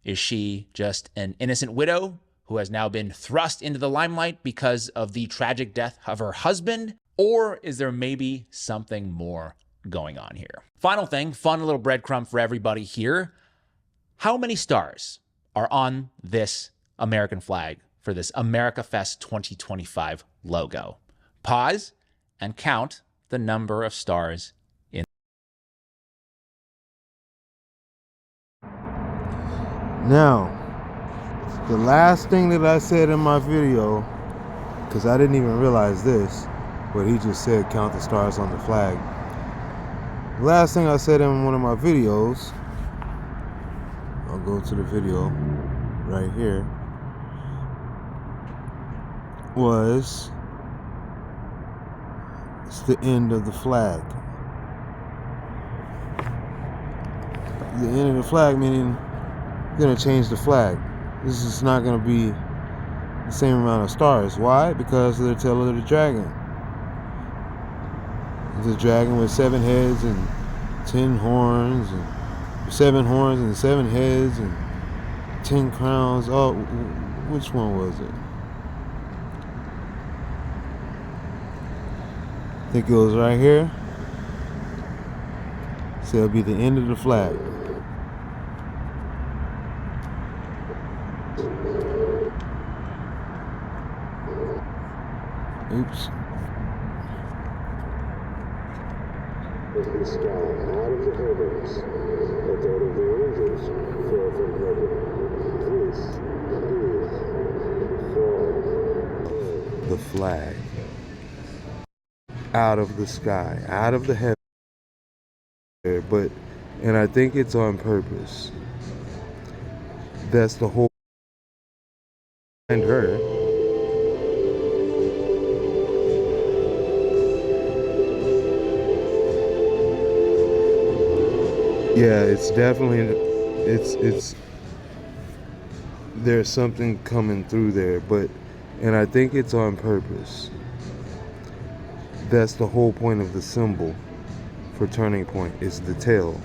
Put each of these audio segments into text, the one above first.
Is she just an innocent widow who has now been thrust into the limelight because of the tragic death of her husband? Or is there maybe something more going on here? Final thing, fun little breadcrumb for everybody here. How many stars are on this American flag for this America Fest 2025 logo? Pause and count the number of stars in. Now, the last thing that I said in my video, because I didn't even realize this, but he just said count the stars on the flag. The last thing I said in one of my videos, I'll go to the video right here, was it's the end of the flag. The end of the flag meaning you're going to change the flag. This is not going to be the same amount of stars. Why? Because of the tail of the dragon. The dragon with 7 heads and 10 horns, and 7 horns and 7 heads and 10 crowns. Oh, which one was it? I think it was right here. So it'll be the end of the flag. Oops. Of the sky, out of the heavens, a third of the angels fell from heaven. This is the fall. The flag. Out of the sky, out of the heaven. And I think it's on purpose. That's the whole behind her. Yeah, it's definitely, it's there's something coming through there, and I think it's on purpose. That's the whole point of the symbol for Turning Point, is the tail.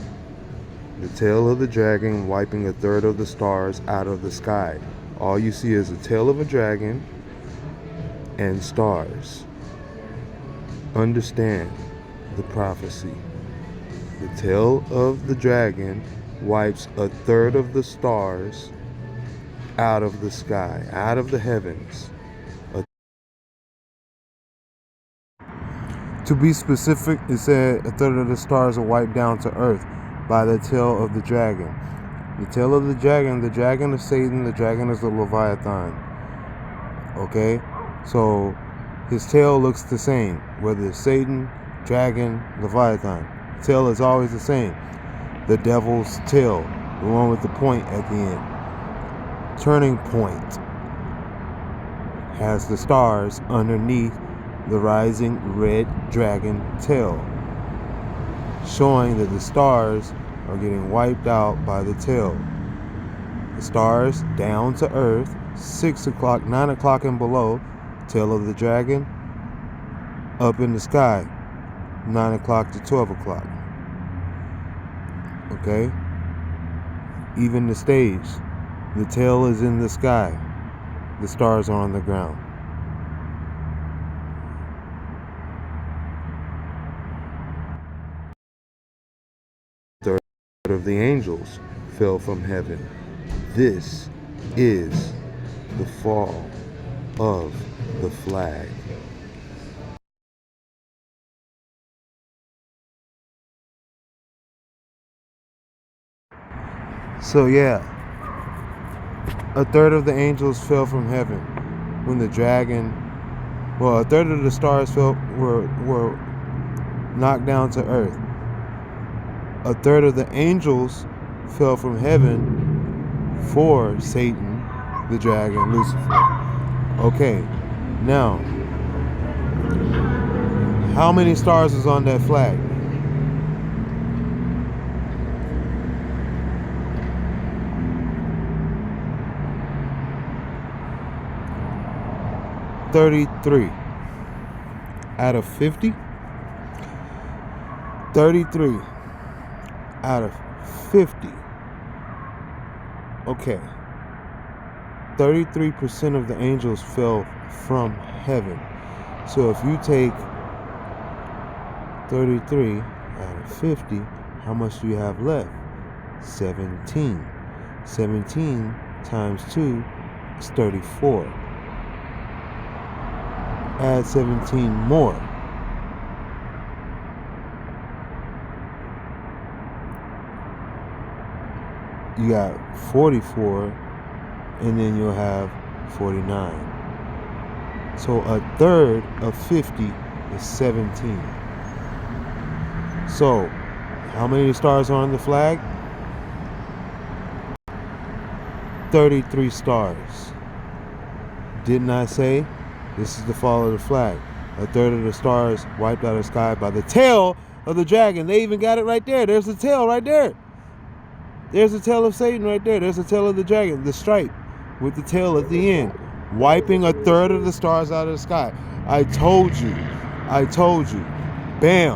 The tail of the dragon wiping a third of the stars out of the sky. All you see is the tail of a dragon and stars. Understand the prophecy. The tail of the dragon wipes a third of the stars out of the sky, out of the heavens. To be specific, it said a third of the stars are wiped down to earth by the tail of the dragon. The tail of the dragon is Satan, the dragon is the Leviathan. Okay? So his tail looks the same, whether it's Satan, dragon, Leviathan. The tail is always the same. The devil's tail, the one with the point at the end. Turning Point has the stars underneath the rising red dragon tail, showing that the stars are getting wiped out by the tail. The stars down to earth, 6 o'clock, 9 o'clock and below, tail of the dragon, up in the sky, 9 o'clock to 12 o'clock. Okay? Even the stage, the tail is in the sky, the stars are on the ground. Of the angels fell from heaven. This is the fall of the flag. So yeah, a third of the angels fell from heaven when the dragon, a third of the stars were knocked down to earth. A third of the angels fell from heaven for Satan, the dragon, Lucifer. Okay, now, how many stars is on that flag? $33 out of 50. 33 out of 50 Okay. 33% of the angels fell from heaven. So if you take 33 out of 50, how much do you have left? 17. 17 times 2 is 34. Add 17 more. You got 44, and then you'll have 49. So a third of 50 is 17. So, how many stars are on the flag? 33 stars. Didn't I say this is the fall of the flag? A third of the stars wiped out of the sky by the tail of the dragon. They even got it right there. There's the tail right there. There's the tail of Satan right there. There's the tail of the dragon, the stripe with the tail at the end, wiping a third of the stars out of the sky. I told you. Bam.